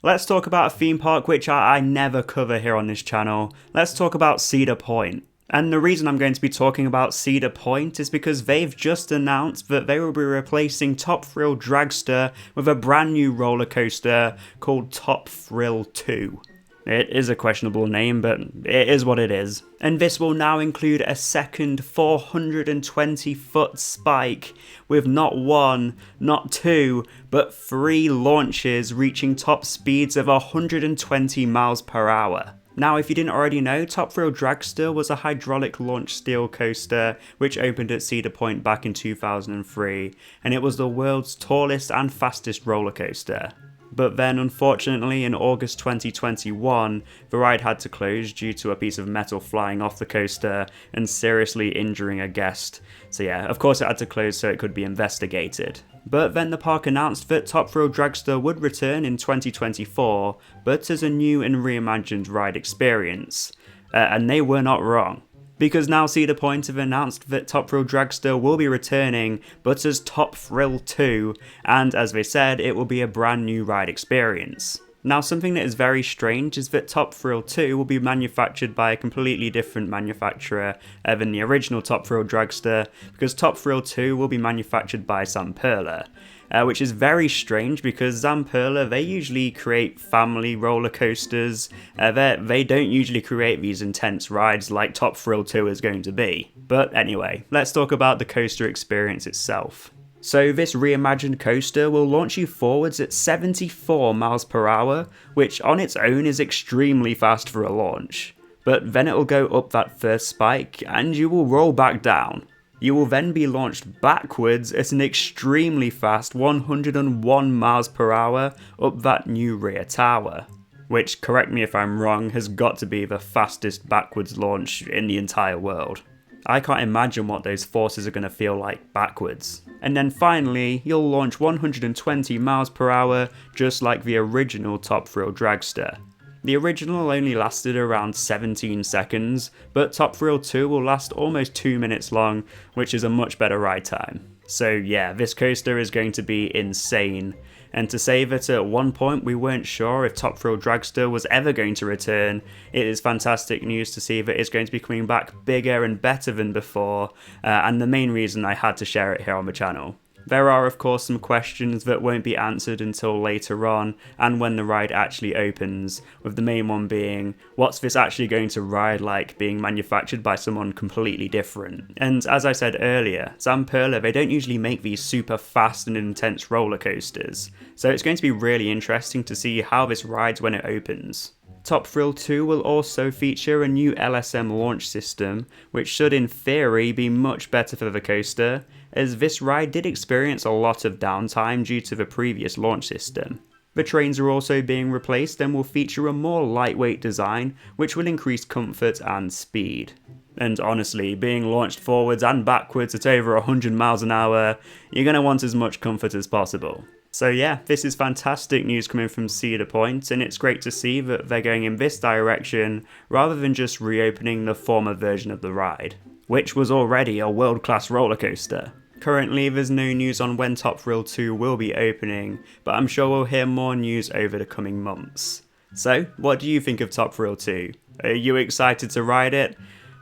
Let's talk about a theme park which I never cover here on this channel. Let's talk about Cedar Point. And the reason I'm going to be talking about Cedar Point is because they've just announced that they will be replacing Top Thrill Dragster with a brand new roller coaster called Top Thrill 2. It is a questionable name, but it is what it is. And this will now include a second 420-foot spike with not one, not two, but 3 launches reaching top speeds of 120 miles per hour. Now, if you didn't already know, Top Thrill Dragster was a hydraulic launch steel coaster which opened at Cedar Point back in 2003, and it was the world's tallest and fastest roller coaster. But then, unfortunately, in August 2021, the ride had to close due to a piece of metal flying off the coaster and seriously injuring a guest. So yeah, of course it had to close so it could be investigated. But then the park announced that Top Thrill Dragster would return in 2024, but as a new and reimagined ride experience. And they were not wrong. Because now Cedar Point have announced that Top Thrill Dragster will be returning, but as Top Thrill 2, and as they said, it will be a brand new ride experience. Now, something that is very strange is that Top Thrill 2 will be manufactured by a completely different manufacturer than the original Top Thrill Dragster, because Top Thrill 2 will be manufactured by Zamperla. Which is very strange because Zamperla, they usually create family roller coasters. They don't usually create these intense rides like Top Thrill 2 is going to be. But anyway, let's talk about the coaster experience itself. So this reimagined coaster will launch you forwards at 74 miles per hour, which on its own is extremely fast for a launch. But then it will go up that first spike and you will roll back down. You will then be launched backwards at an extremely fast 101 miles per hour up that new rear tower, which, correct me if I'm wrong, has got to be the fastest backwards launch in the entire world. I can't imagine what those forces are going to feel like backwards. And then finally, you'll launch 120 miles per hour just like the original Top Thrill Dragster. The original only lasted around 17 seconds, but Top Thrill 2 will last almost 2 minutes long, which is a much better ride time. So yeah, this coaster is going to be insane. And to say that at one point we weren't sure if Top Thrill Dragster was ever going to return, it is fantastic news to see that it's going to be coming back bigger and better than before, and the main reason I had to share it here on the channel. There are of course some questions that won't be answered until later on and when the ride actually opens, with the main one being, what's this actually going to ride like being manufactured by someone completely different? And as I said earlier, Zamperla, they don't usually make these super fast and intense roller coasters, so it's going to be really interesting to see how this rides when it opens. Top Thrill 2 will also feature a new LSM launch system, which should in theory be much better for the coaster, as this ride did experience a lot of downtime due to the previous launch system. The trains are also being replaced and will feature a more lightweight design, which will increase comfort and speed. And honestly, being launched forwards and backwards at over 100 miles an hour, you're going to want as much comfort as possible. So yeah, this is fantastic news coming from Cedar Point, and it's great to see that they're going in this direction rather than just reopening the former version of the ride, which was already a world-class roller coaster. Currently, there's no news on when Top Thrill 2 will be opening, but I'm sure we'll hear more news over the coming months. So, what do you think of Top Thrill 2? Are you excited to ride it?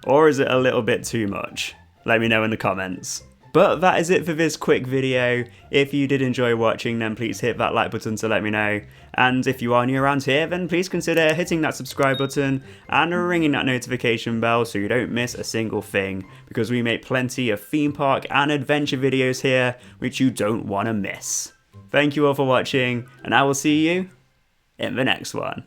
Or is it a little bit too much? Let me know in the comments. But that is it for this quick video. If you did enjoy watching, then please hit that like button to let me know. And if you are new around here, then please consider hitting that subscribe button and ringing that notification bell so you don't miss a single thing, because we make plenty of theme park and adventure videos here which you don't want to miss. Thank you all for watching, and I will see you in the next one.